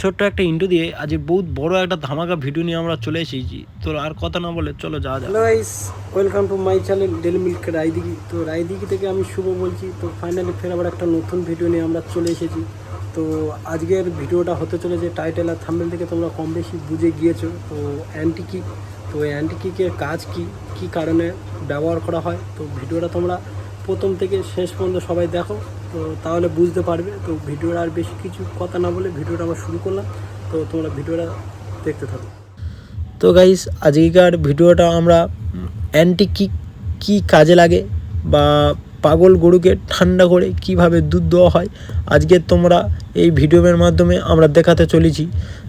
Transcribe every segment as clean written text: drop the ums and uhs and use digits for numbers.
ছোট্ট একটা ইন্ট্রো দিয়ে আজ বহুত বড় একটা ধামাকা ভিডিও নিয়ে আমরা চলে এসেছি। তো আর কথা না বলে চলো যাওয়া যাক। Hello guys, welcome to my channel daily milk Raidighi. তো রায়দিঘি থেকে আমি শুভ বলছি। তো ফাইনালি ফের আবার একটা নতুন ভিডিও নিয়ে আমরা চলে এসেছি। তো আজকের ভিডিওটা হতে চলেছে টাইটেল আর থাম্বনেল থেকে তোমরা কম বেশি বুঝে গিয়েছো। তো অ্যান্টি কিক, তো অ্যান্টি কিকের কাজ কি, কী কারণে ব্যবহার করা হয়, তো ভিডিওটা তোমরা প্রথম থেকে শেষ পর্যন্ত সবাই দেখো, তো তাহলে বুঝতে পারবে। তো ভিডিওটা আর বেশি কিছু কথা না বলে ভিডিওটা আমরা শুরু করলাম। তো তোমরা ভিডিওটা দেখতে থাকো। তো গাইস, আজকের ভিডিওটা আমরা অ্যান্টি কিক কী কাজে লাগে বা পাগল গরুকে ঠান্ডা করে কিভাবে দুধ দেওয়া হয় আজকে তোমরা এই ভিডিওর মাধ্যমে আমরা দেখাতে চলেছি।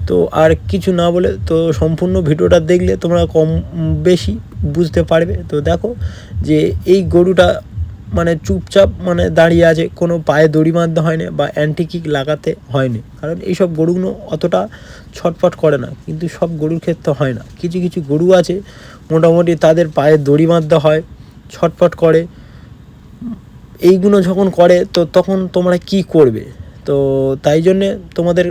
তো আর কিছু না বলে তো সম্পূর্ণ ভিডিওটা দেখলে তোমরা কম বেশি বুঝতে পারবে। তো দেখো যে এই গরুটা মানে চুপচাপ মানে দাঁড়িয়ে আছে, কোনো পায়ে দড়ি বাঁধতে হয়নি বা অ্যান্টি কিক লাগাতে হয়নি, কারণ এইসব গরুগুলো অতটা ছটফট করে না। কিন্তু সব গরুর ক্ষেত্রে হয় না, কিছু কিছু গরু আছে মোটামুটি তাদের পায়ে দড়ি বাঁধতে হয়, ছটফট করে। এইগুলো যখন করে তো তখন তোমরা কি করবে? তো তাই জন্যে তোমাদের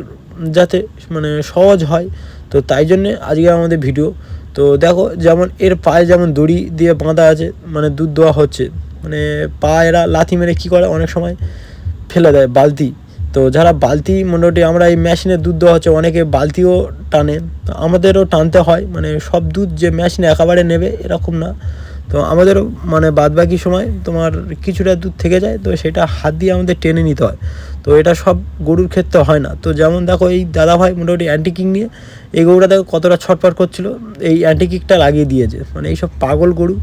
যাতে মানে সহজ হয়, তো তাই জন্যে আজকে আমাদের ভিডিও। তো দেখো যেমন এর পায়ে যেমন দড়ি দিয়ে বাঁধা আছে, মানে দুধ দেওয়া হচ্ছে, মানে পা এরা লাথি মেরে কী করে অনেক সময় ফেলে দেয় বালতি। তো যারা বালতি মোটামুটি আমরা এই মেশিনে দুধ দেওয়া হচ্ছে, অনেকে বালতিও টানে, তো আমাদেরও টানতে হয়। মানে সব দুধ যে মেশিনে একেবারে নেবে এরকম না, তো আমাদেরও মানে বাদবাকি সময় তোমার কিছুটা দুধ থেকে যায়, তো সেটা হাত দিয়ে আমাদের টেনে নিতে হয়। তো এটা সব গরুর ক্ষেত্রে হয় না। তো যেমন দেখো এই দাদাভাই মোটামুটি অ্যান্টিকিক নিয়ে এই গরুটা দেখো কতটা ছটফট করছিল, এই অ্যান্টিকিকটা লাগিয়ে দিয়েছে। মানে এইসব পাগল গরু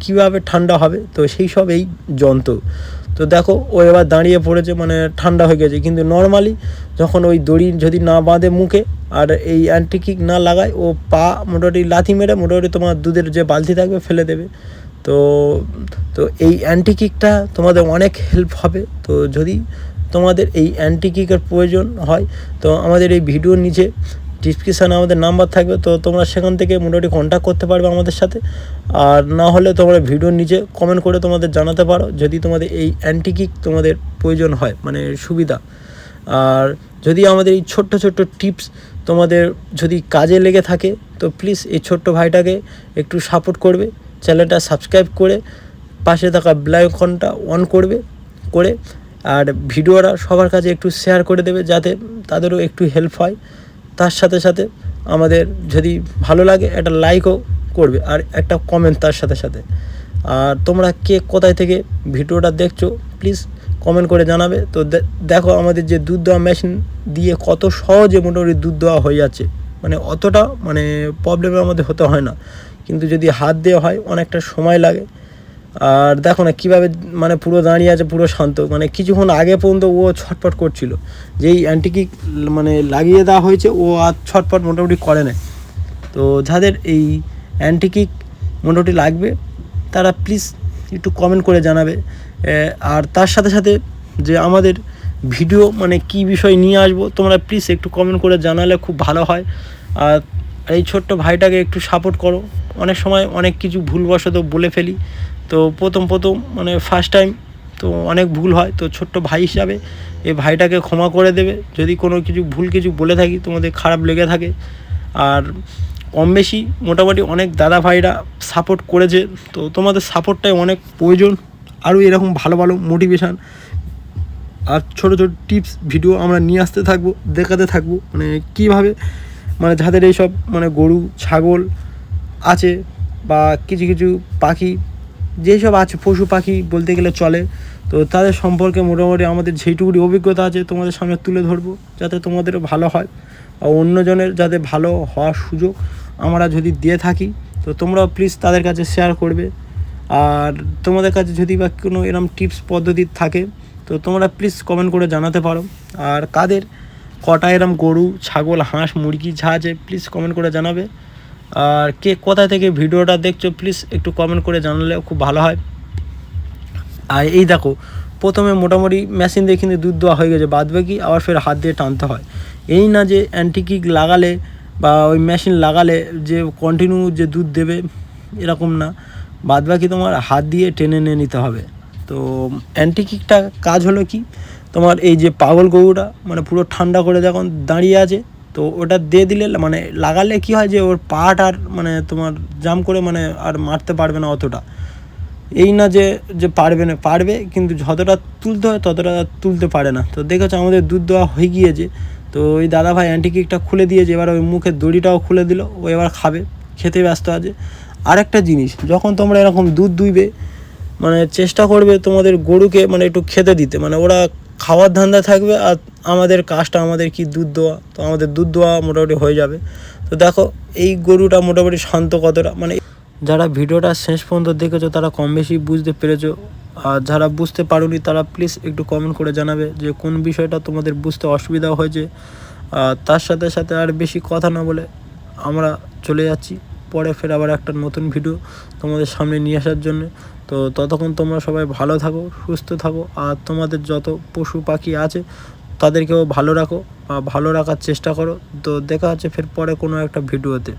কীভাবে ঠান্ডা হবে, তো সেই সব এই যন্ত্র। তো দেখো ও এবার দাঁড়িয়ে পড়েছে, মানে ঠান্ডা হয়ে গেছে। কিন্তু নর্মালি যখন ওই দড়ি যদি না বাঁধে মুখে আর এই অ্যান্টিকিক না লাগায়, ও পা মোটামুটি লাথি মেরে মোটামুটি তোমার দুধের যে বালতি থাকবে ফেলে দেবে। তো তো এই অ্যান্টি কিকটা তোমাদের অনেক হেল্প হবে। তো যদি তোমাদের এই অ্যান্টি কিকের প্রয়োজন হয়, তো আমাদের এই ভিডিওর নিচে ডিসক্রিপশানে আমাদের নাম্বার থাকবে, তো তোমরা সেখান থেকে মোটামুটি কন্ট্যাক্ট করতে পারবে আমাদের সাথে। আর না হলে তোমরা ভিডিওর নিচে কমেন্ট করে তোমাদের জানাতে পারো যদি তোমাদের এই অ্যান্টি কিক তোমাদের প্রয়োজন হয়, মানে সুবিধা। আর যদি আমাদের এই ছোট্ট ছোট্ট টিপস তোমাদের যদি কাজে লেগে থাকে, তো প্লিজ এই ছোট্ট ভাইটাকে একটু সাপোর্ট করবে, চ্যানেলটা সাবস্ক্রাইব করে পাশে থাকা বেল আইকনটা অন করবে করে, আর ভিডিওটা সবার কাছে একটু শেয়ার করে দেবে যাতে তাদেরও একটু হেল্প হয়। তার সাথে সাথে আমাদের যদি ভালো লাগে একটা লাইকও করবে আর একটা কমেন্ট তার সাথে সাথে। আর তোমরা কে কোথায় থেকে ভিডিওটা দেখছো প্লিজ কমেন্ট করে জানাবে। তো দেখো আমাদের যে দুধ দেওয়া মেশিন দিয়ে কত সহজে মোটামুটি দুধ দেওয়া হয়ে যাচ্ছে, মানে অতটা মানে প্রবলেমের আমাদের হতে হয় না। কিন্তু যদি হাত দেওয়া হয় অনেকটা সময় লাগে। আর দেখো না কীভাবে মানে পুরো দাঁড়িয়ে আছে, পুরো শান্ত, মানে কিছুক্ষণ আগে পর্যন্ত ও ছটফট করছিল। যেই অ্যান্টিকিক মানে লাগিয়ে দেওয়া হয়েছে ও আর ছটফট মোটামুটি করে না। তো যাদের এই অ্যান্টিকিক মোটামুটি লাগবে তারা প্লিজ একটু কমেন্ট করে জানাবে। আর তার সাথে সাথে যে আমাদের ভিডিও মানে কী বিষয় নিয়ে আসবো তোমরা প্লিজ একটু কমেন্ট করে জানালে খুব ভালো হয়। আর এই ছোট্ট ভাইটাকে একটু সাপোর্ট করো। অনেক সময় অনেক কিছু ভুলবশত বলে ফেলি, তো প্রথম মানে ফার্স্ট টাইম তো অনেক ভুল হয়। তো ছোট্ট ভাই হিসাবে এই ভাইটাকে ক্ষমা করে দেবে যদি কোনো কিছু বলে থাকি তোমাদের খারাপ লেগে থাকে। আর কম বেশি মোটামুটি অনেক দাদা ভাইরা সাপোর্ট করেছে, তো তোমাদের সাপোর্টটাই অনেক প্রয়োজন। আরও এরকম ভালো ভালো মোটিভেশান আর ছোটো ছোটো টিপস ভিডিও আমরা নিয়ে আসতে থাকবো, দেখাতে থাকবো, মানে কীভাবে মানে যাদের এইসব মানে গরু ছাগল আছে বা কিছু কিছু পাখি যেসব আছে পশু পাখি বলতে গেলে চলে, তো তাদের সম্পর্কে মোটামুটি আমাদের যেইটুকুনি অভিজ্ঞতা আছে তোমাদের সামনে তুলে ধরবো যাতে তোমাদেরও ভালো হয় আর অন্যজনের যাতে ভালো হওয়ার সুযোগ আমরা যদি দিয়ে থাকি, তো তোমরাও প্লিজ তাদের কাছে শেয়ার করবে। আর তোমাদের কাছে যদি বা কোনো এরকম টিপস পদ্ধতি থাকে তো তোমরা প্লিজ কমেন্ট করে জানাতে পারো। আর কাদের কটা এরম গরু ছাগল হাঁস মুরগি যা আছে প্লিজ কমেন্ট করে জানাবে। আর কে কোথা থেকে ভিডিওটা দেখছো প্লিজ একটু কমেন্ট করে জানালে খুব ভালো হয়। আর এই দেখো প্রথমে মোটামুটি মেশিন দিয়ে কিন্তু দুধ দেওয়া হয়ে গেছে, বাদবাকি আবার ফের হাত দিয়ে টানতে হয়। এই না যে অ্যান্টিকিক লাগালে বা ওই মেশিন লাগালে যে কন্টিনিউ যে দুধ দেবে এরকম না, বাদবাকি তোমার হাত দিয়ে টেনে নিয়ে নিতে হবে। তো অ্যান্টিকিকটা কাজ হলো কি, তোমার এই যে পাগল গরুটা মানে পুরো ঠান্ডা করে যখন দাঁড়িয়ে আছে তো ওটা দিয়ে দিলে মানে লাগালে কি হয় যে ওর পাট আর মানে তোমার জাম করে মানে আর মারতে পারবে না অতটা। এই না যে পারবে না, পারবে, কিন্তু যতটা তুলতে হয় ততটা তুলতে পারে না। তো দেখেছো আমাদের দুধ দেওয়া হয়ে গিয়েছে। তো ওই দাদাভাই অ্যান্টিকিকটা খুলে দিয়েছে, এবার ওই মুখের দড়িটাও খুলে দিল, ও এবার খাবে, খেতে ব্যস্ত আছে। আরেকটা জিনিস, যখন তোমরা এরকম দুধ দুইবে মানে চেষ্টা করবে তোমাদের গরুকে মানে একটু খেতে দিতে, মানে ওরা খাওয়ার ধান্দা থাকবে আর আমাদের কাজটা আমাদের কি দুধ দেওয়া, তো আমাদের দুধ দেওয়া মোটামুটি হয়ে যাবে। তো দেখো এই গরুটা মোটামুটি শান্ত কতটা, মানে যারা ভিডিওটা শেষ পর্যন্ত দেখেছো তারা কম বেশি বুঝতে পেরেছো, আর যারা বুঝতে পারোনি তারা প্লিজ একটু কমেন্ট করে জানাবে যে কোন বিষয়টা তোমাদের বুঝতে অসুবিধা হয়েছে। আর তার সাথে সাথে আর বেশি কথা না বলে আমরা চলে যাচ্ছি পরে ফের আবার একটা নতুন ভিডিও তোমাদের সামনে নিয়ে আসার জন্য। তো ততক্ষণ তোমরা সবাই ভালো থাকো, সুস্থ থাকো, আর তোমাদের যত পশু পাখি আছে তাদেরকেও ভালো রাখো বা ভালো রাখার চেষ্টা করো। তো দেখা হচ্ছে ফের পরে কোনো একটা ভিডিওতে।